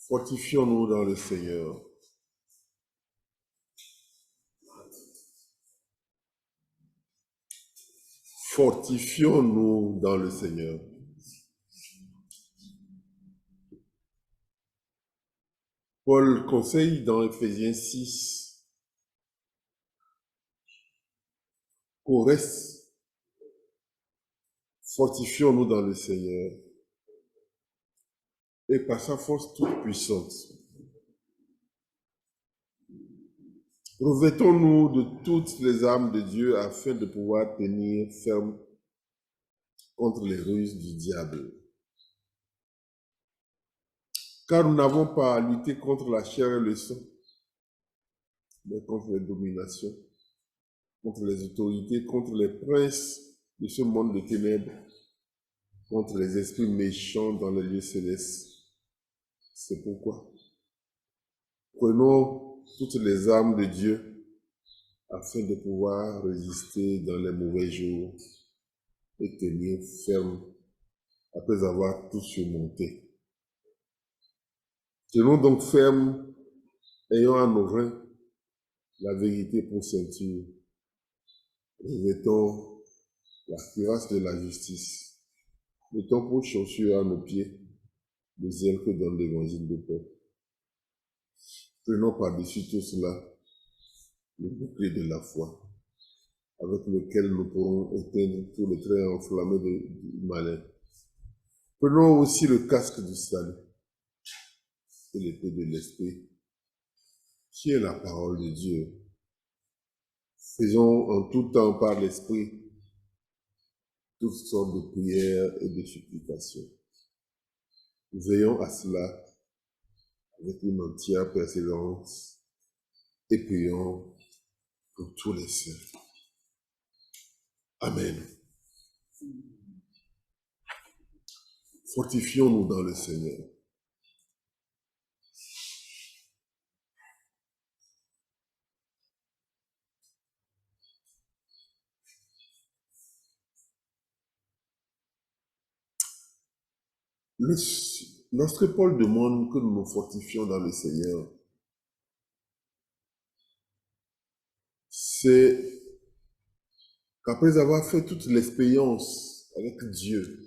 Fortifions-nous dans le Seigneur. Fortifions-nous dans le Seigneur. Paul conseille dans Éphésiens 6 qu'on reste. Fortifions-nous dans le Seigneur et par sa force toute puissante. Revêtons-nous de toutes les armes de Dieu afin de pouvoir tenir ferme contre les ruses du diable. Car nous n'avons pas à lutter contre la chair et le sang, mais contre les dominations, contre les autorités, contre les princes de ce monde de ténèbres, contre les esprits méchants dans les lieux célestes. C'est pourquoi prenons toutes les armes de Dieu afin de pouvoir résister dans les mauvais jours et tenir ferme après avoir tout surmonté. Tenons donc ferme, ayant à nos reins la vérité pour ceinture. Revêtons la cuirasse de la justice. Mettons pour chaussures à nos pieds le zèle que donne l'évangile de paix. Prenons par-dessus tout cela le bouclier de la foi, avec lequel nous pourrons éteindre tous les traits enflammés du malin. Prenons aussi le casque du salut et l'épée de l'esprit, qui est la parole de Dieu. Faisons en tout temps par l'esprit toutes sortes de prières et de supplications. Veillons à cela avec une entière persévérance et prions pour tous les saints. Amen. Fortifions-nous dans le Seigneur. Lorsque Paul demande que nous nous fortifions dans le Seigneur, c'est qu'après avoir fait toute l'expérience avec Dieu,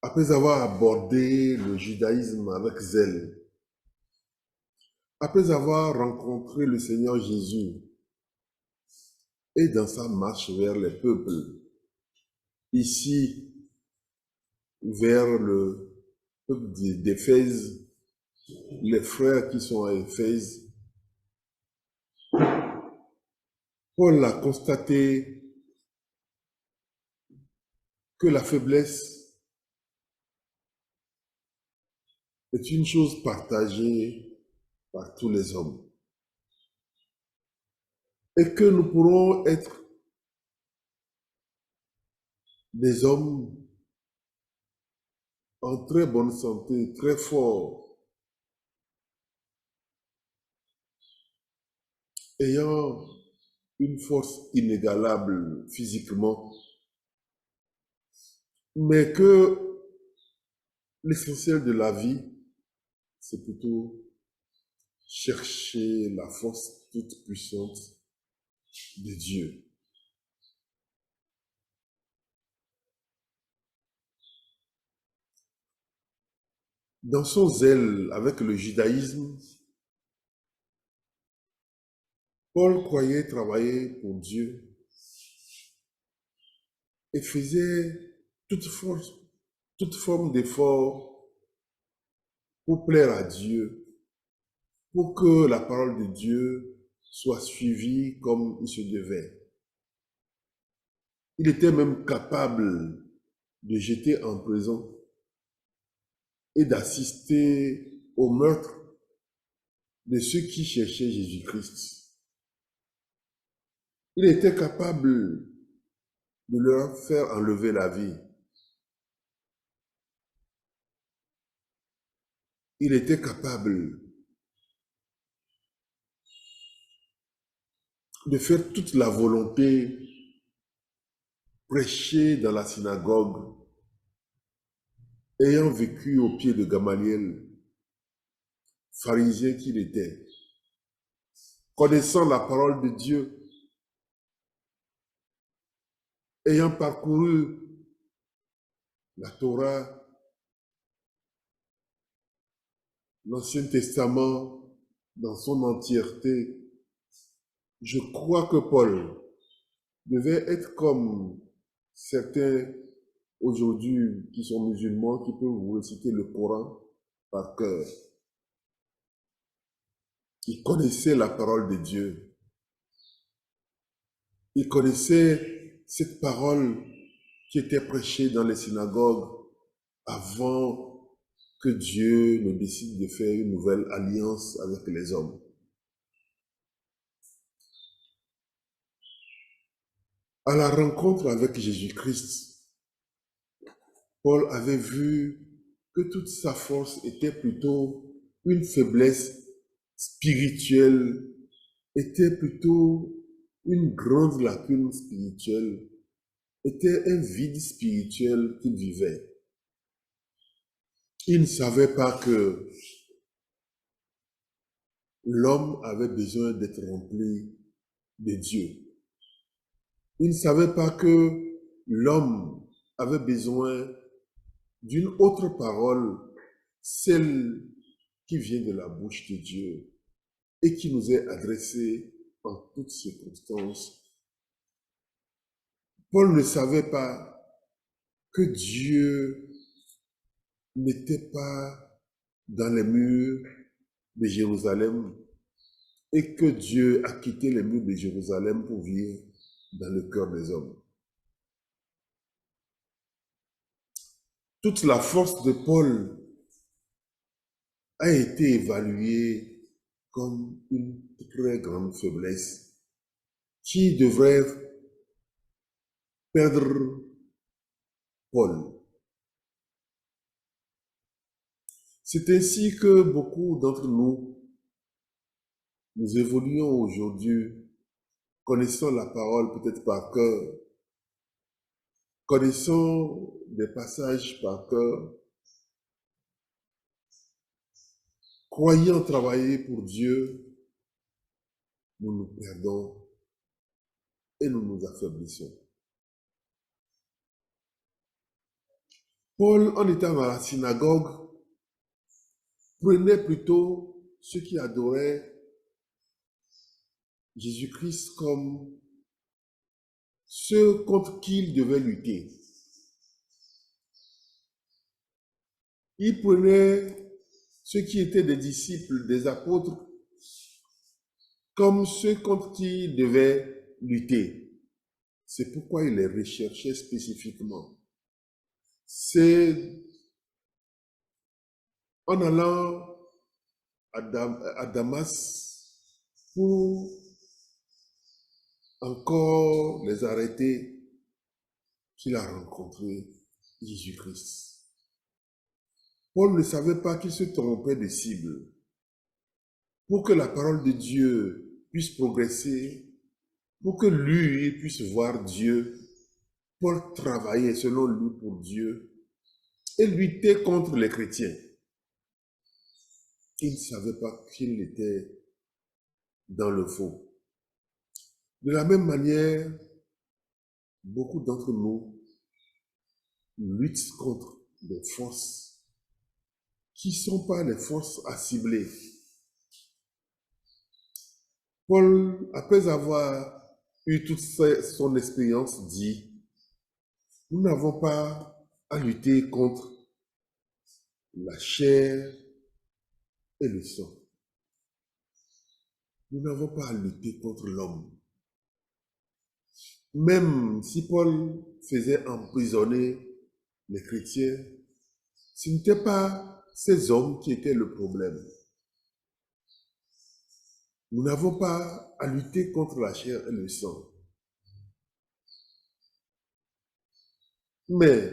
après avoir abordé le judaïsme avec zèle, après avoir rencontré le Seigneur Jésus et dans sa marche vers les peuples, ici vers le peuple d'Éphèse, les frères qui sont à Éphèse, Paul a constaté que la faiblesse est une chose partagée par tous les hommes et que nous pourrons être des hommes en très bonne santé, très forts, ayant une force inégalable physiquement, mais que l'essentiel de la vie, c'est plutôt chercher la force toute puissante de Dieu. Dans son zèle avec le judaïsme, Paul croyait travailler pour Dieu et faisait toute forme d'effort pour plaire à Dieu, pour que la parole de Dieu soit suivie comme il se devait. Il était même capable de jeter en prison et d'assister au meurtre de ceux qui cherchaient Jésus-Christ. Il était capable de leur faire enlever la vie. Il était capable de faire toute la volonté, prêcher dans la synagogue, ayant vécu au pied de Gamaliel, pharisien qu'il était, connaissant la parole de Dieu, ayant parcouru la Torah, l'Ancien Testament dans son entièreté, je crois que Paul devait être comme certains aujourd'hui qui sont musulmans, qui peuvent vous réciter le Coran par cœur. Il connaissait la parole de Dieu. Il connaissait cette parole qui était prêchée dans les synagogues avant que Dieu ne décide de faire une nouvelle alliance avec les hommes. À la rencontre avec Jésus-Christ, Paul avait vu que toute sa force était plutôt une faiblesse spirituelle, était plutôt une grande lacune spirituelle, était un vide spirituel qu'il vivait. Il ne savait pas que l'homme avait besoin d'être rempli de Dieu. Il ne savait pas que l'homme avait besoin d'une autre parole, celle qui vient de la bouche de Dieu et qui nous est adressée en toutes circonstances. Paul ne savait pas que Dieu n'était pas dans les murs de Jérusalem et que Dieu a quitté les murs de Jérusalem pour vivre dans le cœur des hommes. Toute la force de Paul a été évaluée comme une très grande faiblesse qui devrait perdre Paul. C'est ainsi que beaucoup d'entre nous évoluons aujourd'hui, connaissant la parole peut-être par cœur, connaissant des passages par cœur, croyant travailler pour Dieu, nous nous perdons et nous nous affaiblissons. Paul, en étant dans la synagogue, prenait plutôt ceux qui adoraient Jésus-Christ comme ceux contre qui il devait lutter. Il prenait ceux qui étaient des disciples, des apôtres, comme ceux contre qui il devait lutter. C'est pourquoi il les recherchait spécifiquement. C'est en allant à Damas pour encore les arrêter qu'il a rencontré Jésus-Christ. Paul ne savait pas qu'il se trompait de cible. Pour que la parole de Dieu puisse progresser, pour que lui puisse voir Dieu, Paul travaillait selon lui pour Dieu et luttait contre les chrétiens. Il ne savait pas qu'il était dans le faux. De la même manière, beaucoup d'entre nous luttent contre des forces qui ne sont pas les forces à cibler. Paul, après avoir eu toute son expérience, dit, nous n'avons pas à lutter contre la chair et le sang. Nous n'avons pas à lutter contre l'homme. Même si Paul faisait emprisonner les chrétiens, ce n'était pas ces hommes qui étaient le problème. Nous n'avons pas à lutter contre la chair et le sang. Mais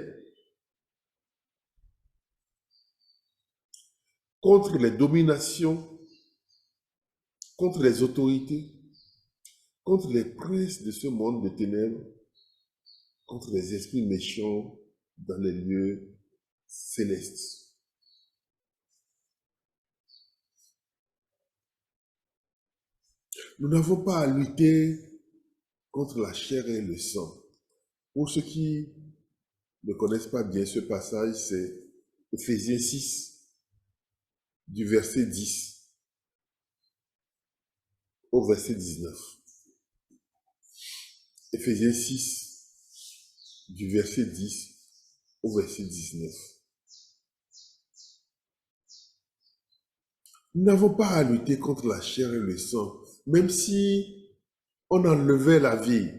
contre les dominations, contre les autorités, contre les princes de ce monde de ténèbres, contre les esprits méchants dans les lieux céleste. Nous n'avons pas à lutter contre la chair et le sang. Pour ceux qui ne connaissent pas bien ce passage, c'est Éphésiens 6, du verset 10 au verset 19. Éphésiens 6, du verset 10 au verset 19. Nous n'avons pas à lutter contre la chair et le sang, même si on enlevait la vie.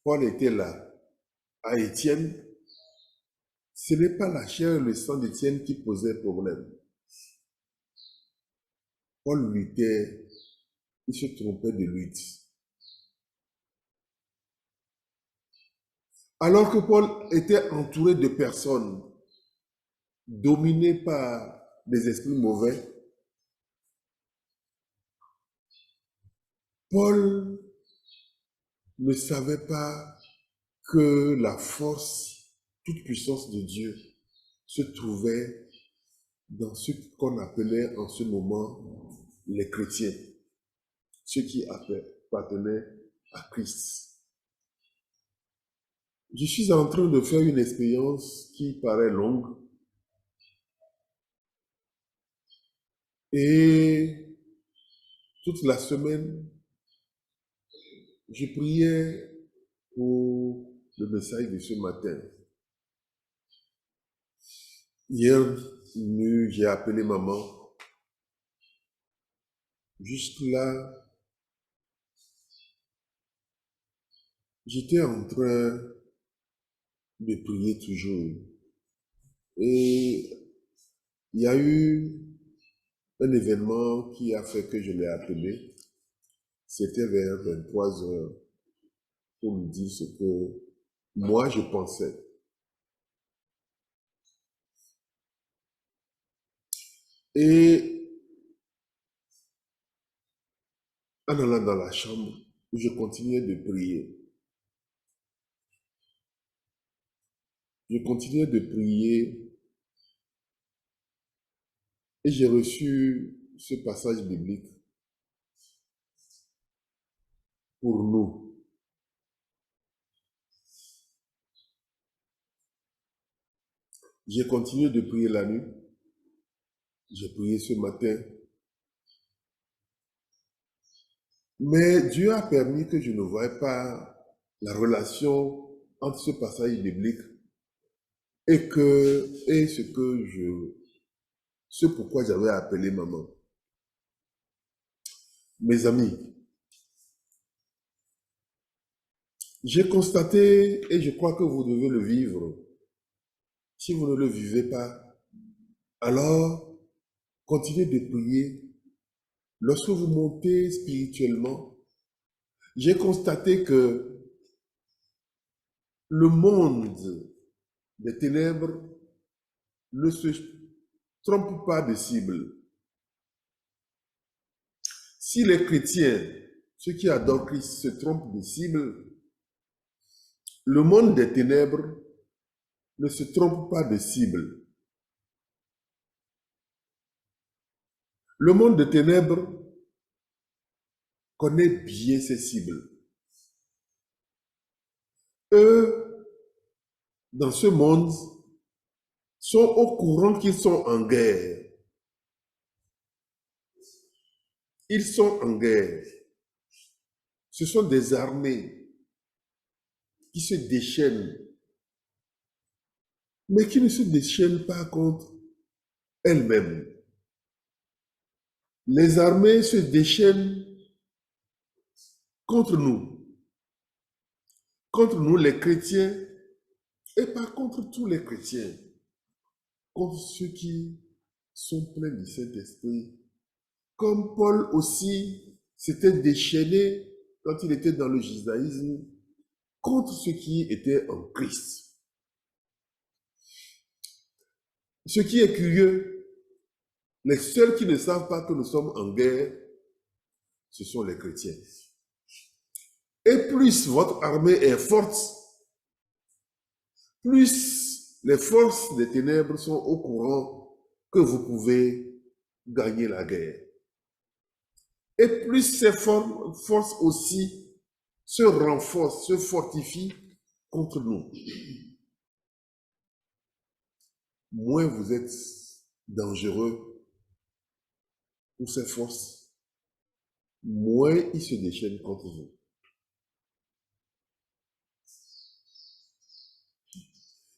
Paul était là à Étienne. Ce n'est pas la chair et le sang d'Étienne qui posait problème. Paul luttait, il se trompait de lutte. Alors que Paul était entouré de personnes dominées par des esprits mauvais, Paul ne savait pas que la force, toute puissance de Dieu se trouvait dans ce qu'on appelait en ce moment les chrétiens, ceux qui appartenaient à Christ. Je suis en train de faire une expérience qui paraît longue et toute la semaine, je priais pour le message de ce matin. Hier, j'ai appelé maman. Juste là, j'étais en train de prier toujours. Et il y a eu un événement qui a fait que je l'ai appelé. C'était vers 23 heures pour lui dire ce que moi je pensais. Et en allant dans la chambre, je continuais de prier. Je continuais de prier et j'ai reçu ce passage biblique pour nous. J'ai continué de prier la nuit. J'ai prié ce matin. Mais Dieu a permis que je ne voie pas la relation entre ce passage biblique et ce pourquoi j'avais appelé maman. Mes amis, j'ai constaté, et je crois que vous devez le vivre, si vous ne le vivez pas, alors continuez de prier. Lorsque vous montez spirituellement, j'ai constaté que le monde des ténèbres ne se trompe pas de cible. Si les chrétiens, ceux qui adorent Christ, se trompent de cible, le monde des ténèbres ne se trompe pas de cible. Le monde des ténèbres connaît bien ses cibles. Eux, dans ce monde, sont au courant qu'ils sont en guerre. Ils sont en guerre. Ce sont des armées qui se déchaînent, mais qui ne se déchaînent pas contre elles-mêmes. Les armées se déchaînent contre nous les chrétiens, et pas contre tous les chrétiens, contre ceux qui sont pleins du Saint-Esprit. Comme Paul aussi s'était déchaîné quand il était dans le judaïsme contre ceux qui étaient en Christ. Ce qui est curieux, les seuls qui ne savent pas que nous sommes en guerre, ce sont les chrétiens. Et plus votre armée est forte, plus les forces des ténèbres sont au courant que vous pouvez gagner la guerre. Et plus ces forces aussi se renforcent, se fortifient contre nous, moins vous êtes dangereux pour ces forces, moins ils se déchaînent contre vous.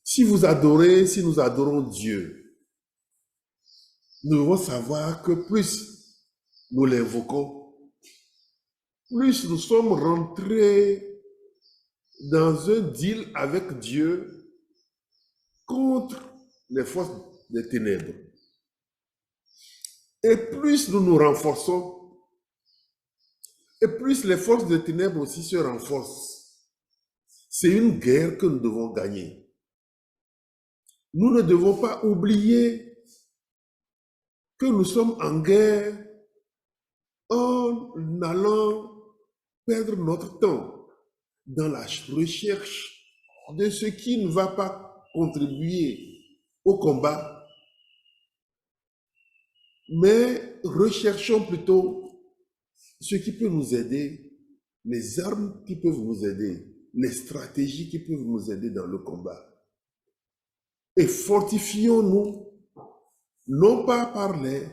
Si vous adorez, si nous adorons Dieu, nous devons savoir que plus nous l'invoquons, plus nous sommes rentrés dans un deal avec Dieu contre les forces des ténèbres. Et plus nous nous renforçons, et plus les forces des ténèbres aussi se renforcent. C'est une guerre que nous devons gagner. Nous ne devons pas oublier que nous sommes en guerre en allant perdre notre temps dans la recherche de ce qui ne va pas contribuer au combat, mais recherchons plutôt ce qui peut nous aider, les armes qui peuvent nous aider, les stratégies qui peuvent nous aider dans le combat. Et fortifions-nous, non pas par les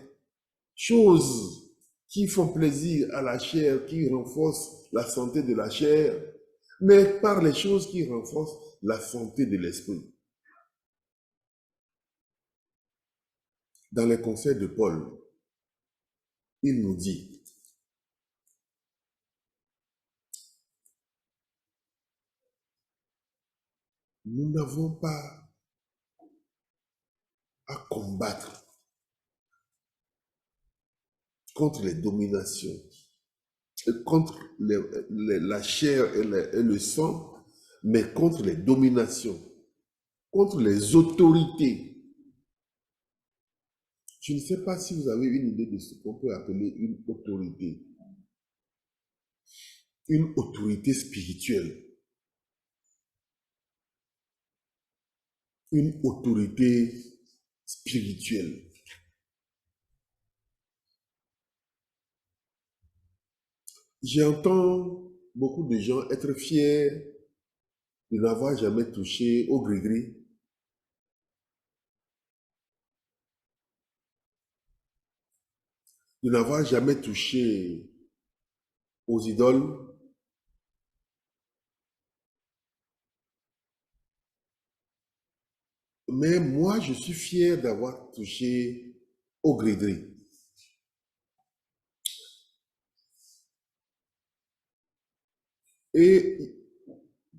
choses qui font plaisir à la chair, qui renforcent la santé de la chair, mais par les choses qui renforcent la santé de l'esprit. Dans les conseils de Paul, il nous dit, nous n'avons pas à combattre contre les dominations, contre la chair et le sang, mais contre les dominations, contre les autorités. Je ne sais pas si vous avez une idée de ce qu'on peut appeler une autorité. Une autorité spirituelle. Une autorité spirituelle. J'entends beaucoup de gens être fiers de n'avoir jamais touché au gris-gris, de n'avoir jamais touché aux idoles, mais moi je suis fier d'avoir touché au gris-gris. Et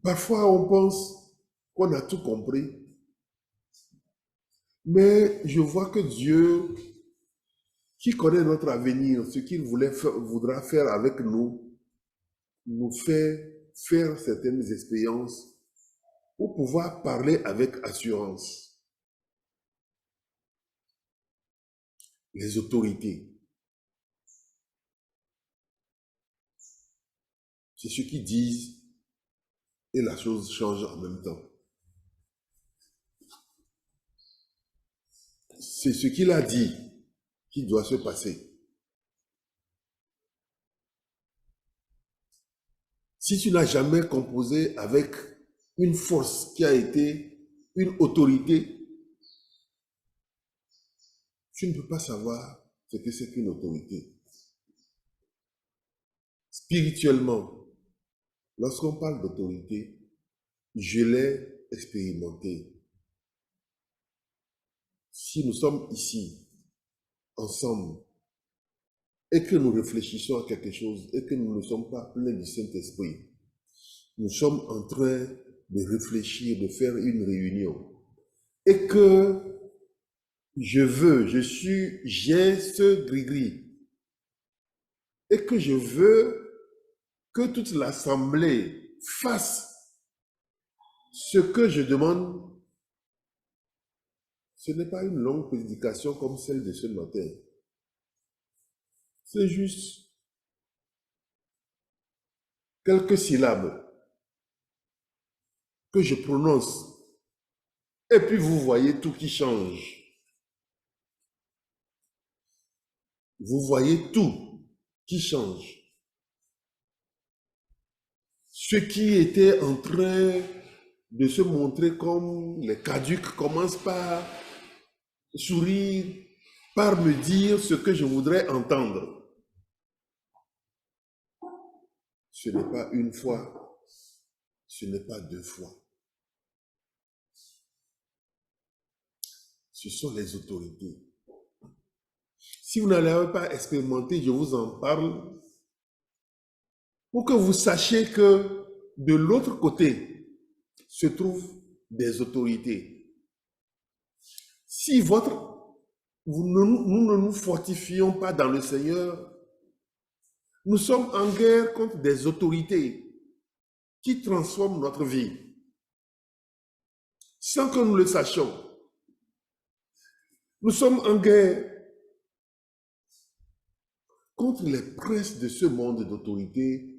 parfois on pense qu'on a tout compris, mais je vois que Dieu, qui connaît notre avenir, ce qu'il voudra faire avec nous, nous fait faire certaines expériences pour pouvoir parler avec assurance. Les autorités, c'est ce qu'ils disent et la chose change en même temps. C'est ce qu'il a dit qui doit se passer. Si tu n'as jamais composé avec une force qui a été une autorité, tu ne peux pas savoir ce que c'est qu'une autorité. Spirituellement, lorsqu'on parle d'autorité, je l'ai expérimenté. Si nous sommes ici, ensemble, et que nous réfléchissons à quelque chose, et que nous ne sommes pas pleins du Saint-Esprit, nous sommes en train de réfléchir, de faire une réunion, et que j'ai ce gris-gris, et que je veux que toute l'assemblée fasse ce que je demande, ce n'est pas une longue prédication comme celle de ce matin. C'est juste quelques syllabes que je prononce Et puis vous voyez tout qui change. Vous voyez tout qui change. Ce qui était en train de se montrer comme les caducs commencent par sourire, par me dire ce que je voudrais entendre. Ce n'est pas une fois, ce n'est pas deux fois. Ce sont les autorités. Si vous n'allez pas expérimenter, je vous en parle pour que vous sachiez que de l'autre côté se trouvent des autorités. Si nous ne nous fortifions pas dans le Seigneur, nous sommes en guerre contre des autorités qui transforment notre vie sans que nous le sachions. Nous sommes en guerre contre les princes de ce monde d'autorité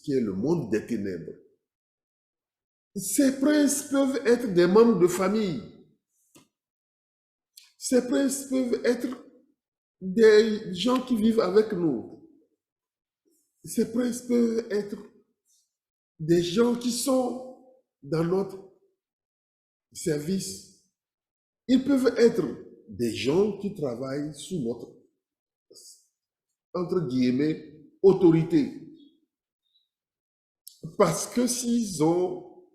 qui est le monde des ténèbres. Ces princes peuvent être des membres de famille. Ces princes peuvent être des gens qui vivent avec nous. Ces princes peuvent être des gens qui sont dans notre service. Ils peuvent être des gens qui travaillent sous notre, entre guillemets, autorité. Parce que s'ils ont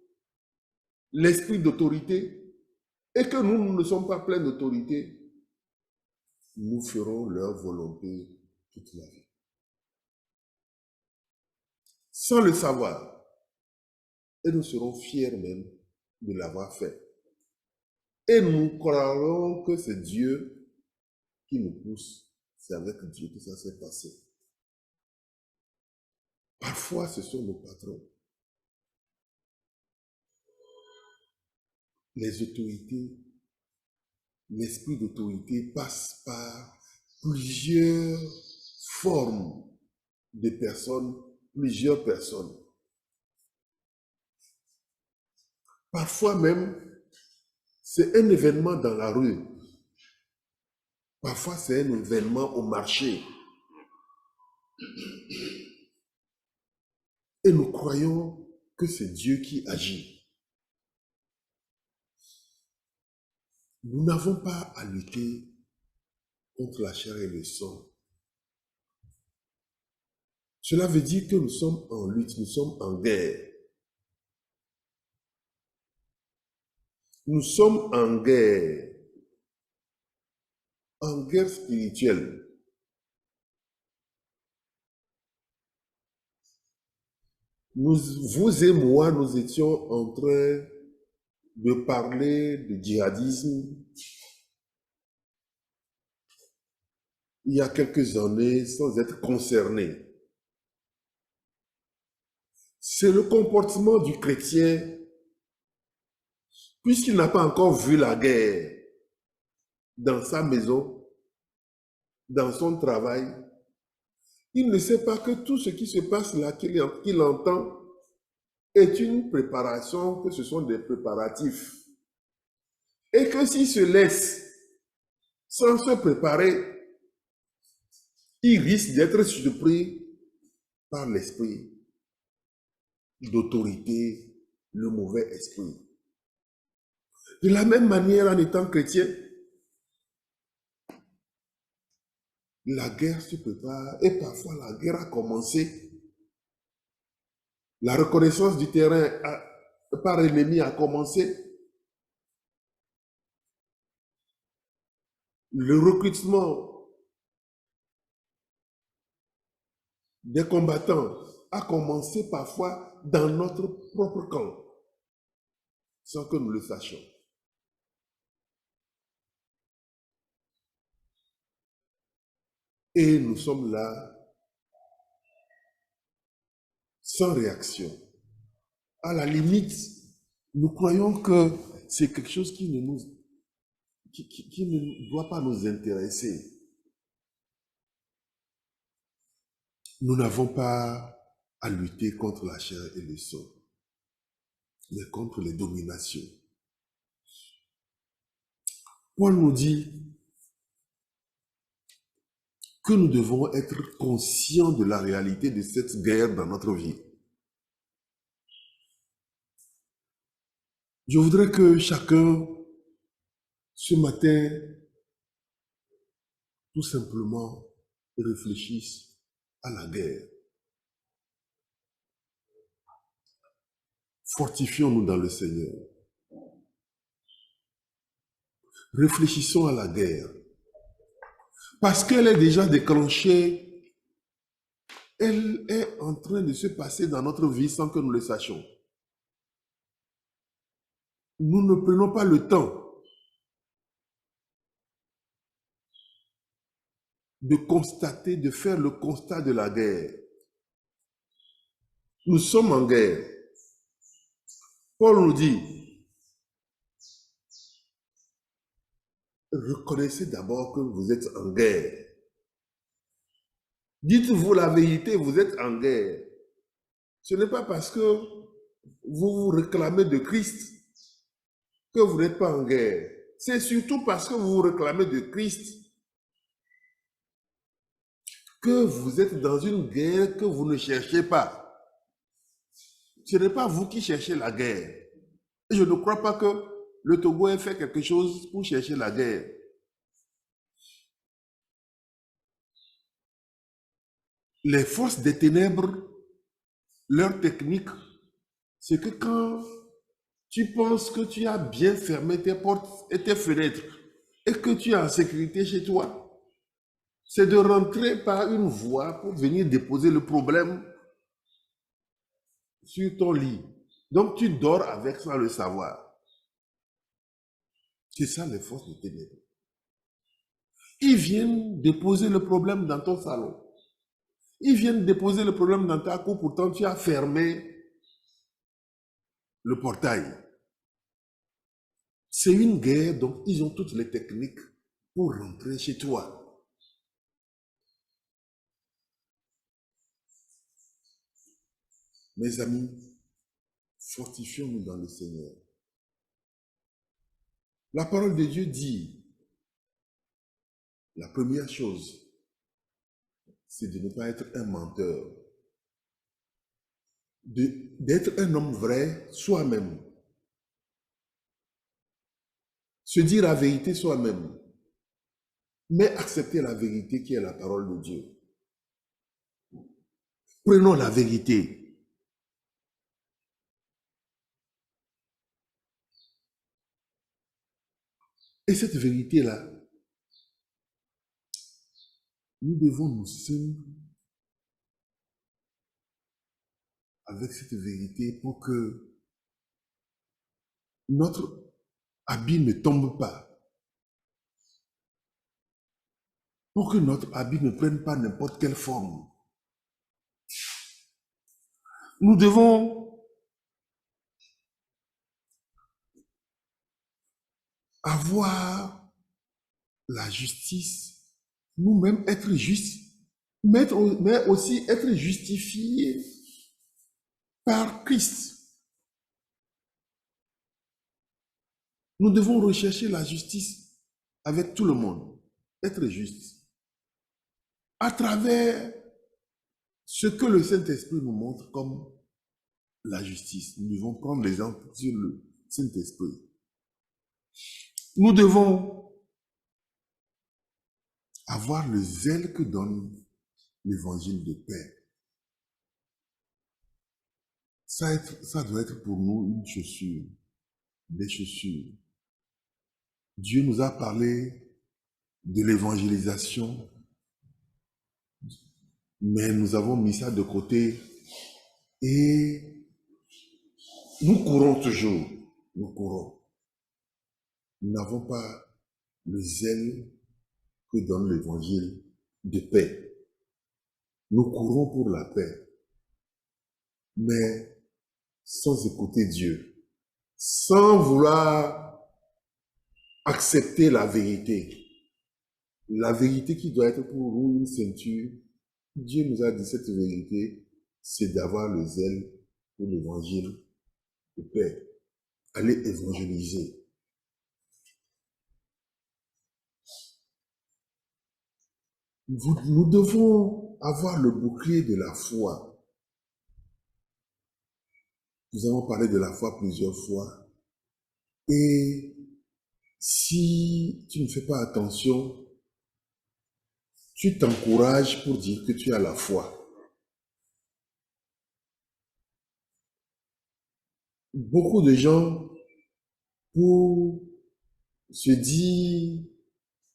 l'esprit d'autorité et que nous ne sommes pas pleins d'autorité, nous ferons leur volonté toute la vie. Sans le savoir. Et nous serons fiers même de l'avoir fait. Et nous croirons que c'est Dieu qui nous pousse. C'est avec Dieu que ça s'est passé. Parfois, ce sont nos patrons. Les autorités, l'esprit d'autorité passe par plusieurs formes de personnes, plusieurs personnes. Parfois même, c'est un événement dans la rue. Parfois, c'est un événement au marché. Et nous croyons que c'est Dieu qui agit. Nous n'avons pas à lutter contre la chair et le sang. Cela veut dire que nous sommes en lutte, nous sommes en guerre. Nous sommes en guerre spirituelle. Vous et moi, nous étions en train de parler de djihadisme il y a quelques années sans être concernés. C'est le comportement du chrétien, puisqu'il n'a pas encore vu la guerre dans sa maison, dans son travail. Il ne sait pas que tout ce qui se passe là, qu'il entend, est une préparation, que ce sont des préparatifs. Et que s'il se laisse sans se préparer, il risque d'être surpris par l'esprit d'autorité, le mauvais esprit. De la même manière, en étant chrétien, la guerre se prépare et parfois la guerre a commencé. La reconnaissance du terrain par l'ennemi a commencé. Le recrutement des combattants a commencé parfois dans notre propre camp, sans que nous le sachions. Et nous sommes là, sans réaction. À la limite, nous croyons que c'est quelque chose qui ne doit pas nous intéresser. Nous n'avons pas à lutter contre la chair et le sang, mais contre les dominations. Paul nous dit que nous devons être conscients de la réalité de cette guerre dans notre vie. Je voudrais que chacun, ce matin, tout simplement, réfléchisse à la guerre. Fortifions-nous dans le Seigneur. Réfléchissons à la guerre. Parce qu'elle est déjà déclenchée, elle est en train de se passer dans notre vie sans que nous le sachions. Nous ne prenons pas le temps de constater, de faire le constat de la guerre. Nous sommes en guerre. Paul nous dit, reconnaissez d'abord que vous êtes en guerre. Dites-vous la vérité, vous êtes en guerre. Ce n'est pas parce que vous vous réclamez de Christ que vous n'êtes pas en guerre. C'est surtout parce que vous vous réclamez de Christ que vous êtes dans une guerre que vous ne cherchez pas. Ce n'est pas vous qui cherchez la guerre. Et je ne crois pas que le Togo ait fait quelque chose pour chercher la guerre. Les forces des ténèbres, leur technique, c'est que quand tu penses que tu as bien fermé tes portes et tes fenêtres et que tu es en sécurité chez toi, c'est de rentrer par une voie pour venir déposer le problème sur ton lit. Donc tu dors avec sans le savoir. C'est ça les forces des ténèbres. Ils viennent déposer le problème dans ton salon. Ils viennent déposer le problème dans ta cour, pourtant tu as fermé le portail. C'est une guerre, donc ils ont toutes les techniques pour rentrer chez toi. Mes amis, fortifions-nous dans le Seigneur. La parole de Dieu dit, la première chose, c'est de ne pas être un menteur, d'être un homme vrai soi-même, se dire la vérité soi-même, mais accepter la vérité qui est la parole de Dieu. Prenons la vérité. Et cette vérité-là, nous devons nous ceindre avec cette vérité pour que notre habit ne tombe pas. Pour que notre habit ne prenne pas n'importe quelle forme. Nous devons avoir la justice, nous-mêmes être justes, mais aussi être justifiés par Christ. Nous devons rechercher la justice avec tout le monde, être juste. À travers ce que le Saint-Esprit nous montre comme la justice. Nous devons prendre l'exemple sur le Saint-Esprit. Nous devons avoir le zèle que donne l'évangile de paix. Ça doit être pour nous une chaussure, des chaussures. Dieu nous a parlé de l'évangélisation, mais nous avons mis ça de côté et nous courons toujours. Nous courons. Nous n'avons pas le zèle que donne l'évangile de paix. Nous courons pour la paix, mais sans écouter Dieu, sans vouloir accepter la vérité. La vérité qui doit être pour nous une ceinture. Dieu nous a dit cette vérité, c'est d'avoir le zèle pour l'évangile de paix. Aller évangéliser. Nous devons avoir le bouclier de la foi. Nous avons parlé de la foi plusieurs fois. Et si tu ne fais pas attention, tu t'encourages pour dire que tu as la foi. Beaucoup de gens, pour se dire,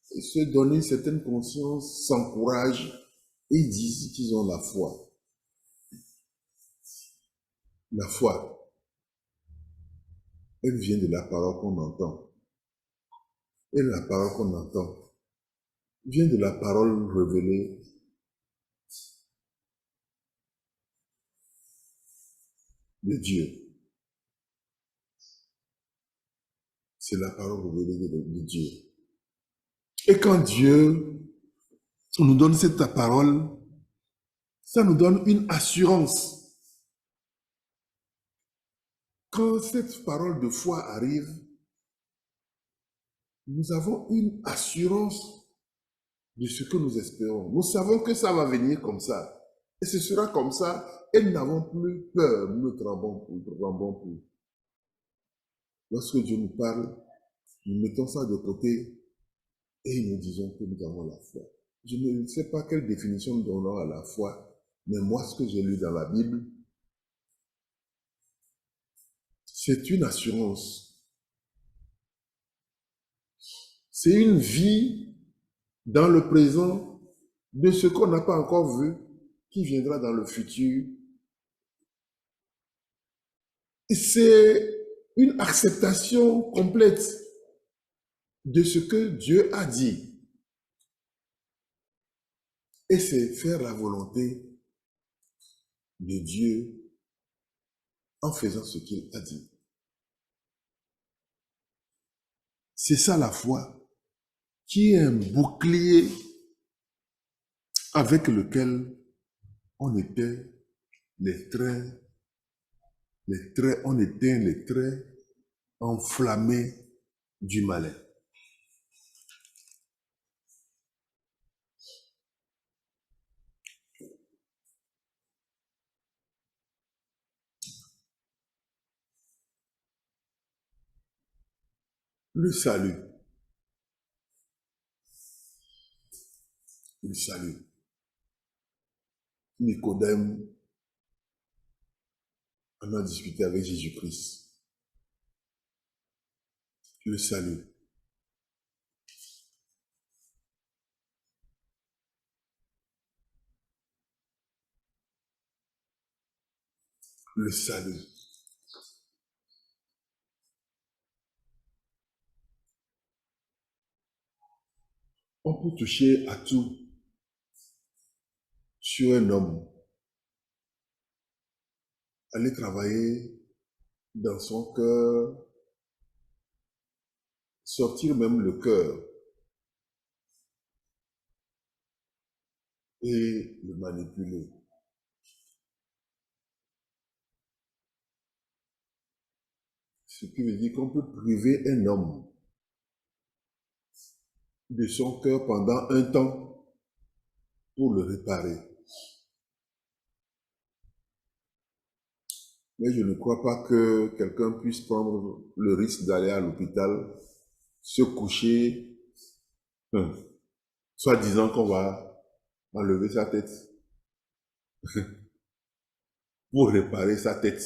se donner une certaine conscience, s'encouragent et disent qu'ils ont la foi. La foi, elle vient de la parole qu'on entend. Et la parole qu'on entend vient de la parole révélée de Dieu. C'est la parole révélée de Dieu. Et quand Dieu nous donne cette parole, ça nous donne une assurance. Quand cette parole de foi arrive, nous avons une assurance de ce que nous espérons. Nous savons que ça va venir comme ça. Et ce sera comme ça. Et nous n'avons plus peur, nous ne tremblons plus. Lorsque Dieu nous parle, nous mettons ça de côté et nous disons que nous avons la foi. Je ne sais pas quelle définition nous donnons à la foi, mais moi, ce que j'ai lu dans la Bible, c'est une assurance. C'est une vie dans le présent de ce qu'on n'a pas encore vu, qui viendra dans le futur. Et c'est une acceptation complète de ce que Dieu a dit. Et c'est faire la volonté de Dieu en faisant ce qu'il a dit. C'est ça la foi, qui est un bouclier avec lequel on éteint les traits, on éteint les traits enflammés du malin. Le salut. Le salut. Nicodème en a discuté avec Jésus-Christ. Le salut. Le salut. On peut toucher à tout sur un homme, aller travailler dans son cœur, sortir même le cœur et le manipuler. Ce qui veut dire qu'on peut priver un homme de son cœur pendant un temps pour le réparer. Mais je ne crois pas que quelqu'un puisse prendre le risque d'aller à l'hôpital, se coucher, soit disant qu'on va enlever sa tête pour réparer sa tête.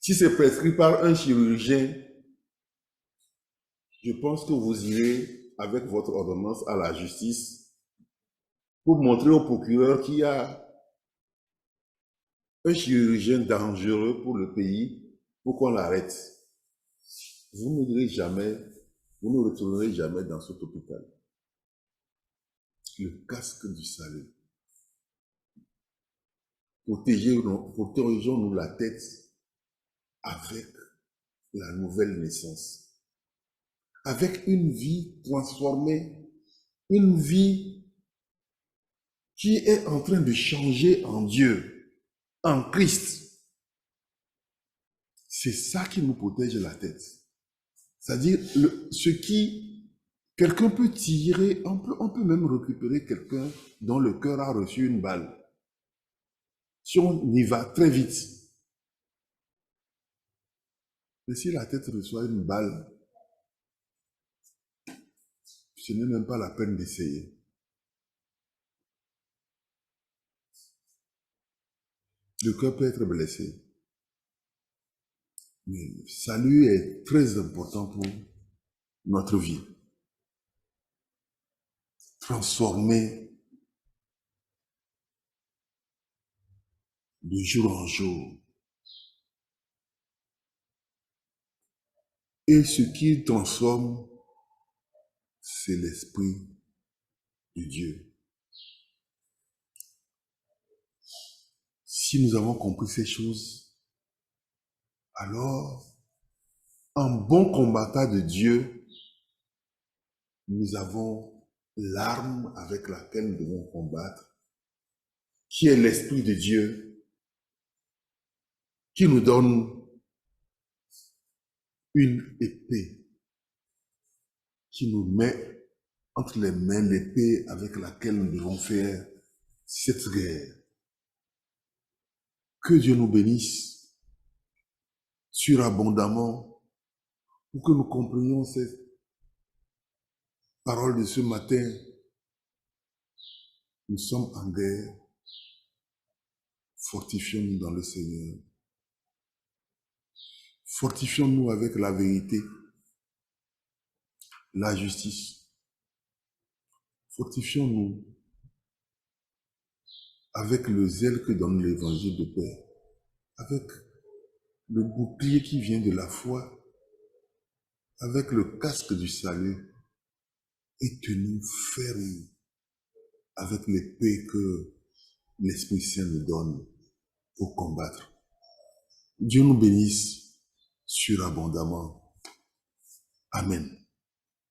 Si c'est prescrit par un chirurgien, je pense que vous irez avec votre ordonnance à la justice pour montrer au procureur qu'il y a un chirurgien dangereux pour le pays pour qu'on l'arrête. Vous ne direz jamais, vous ne retournerez jamais dans cet hôpital. Le casque du salut. Protégeons-nous la tête avec la nouvelle naissance. Avec une vie transformée, une vie qui est en train de changer en Dieu, en Christ. C'est ça qui nous protège la tête. C'est-à-dire, ce qui, quelqu'un peut tirer, on peut même récupérer quelqu'un dont le cœur a reçu une balle. Si on y va très vite, mais si la tête reçoit une balle, ce n'est même pas la peine d'essayer. Le cœur peut être blessé. Mais le salut est très important pour notre vie. Transformer de jour en jour. Et ce qui transforme, c'est l'Esprit de Dieu. Si nous avons compris ces choses, alors, en bon combattant de Dieu, nous avons l'arme avec laquelle nous devons combattre, qui est l'Esprit de Dieu, qui nous donne une épée, qui nous met entre les mains l'épée avec laquelle nous devons faire cette guerre. Que Dieu nous bénisse surabondamment pour que nous comprenions cette parole de ce matin. Nous sommes en guerre. Fortifions-nous dans le Seigneur. Fortifions-nous avec la vérité, la justice. Fortifions-nous avec le zèle que donne l'évangile de paix, avec le bouclier qui vient de la foi, avec le casque du salut, et tenons fermes avec l'épée que l'Esprit Saint nous donne pour combattre. Dieu nous bénisse surabondamment. Amen.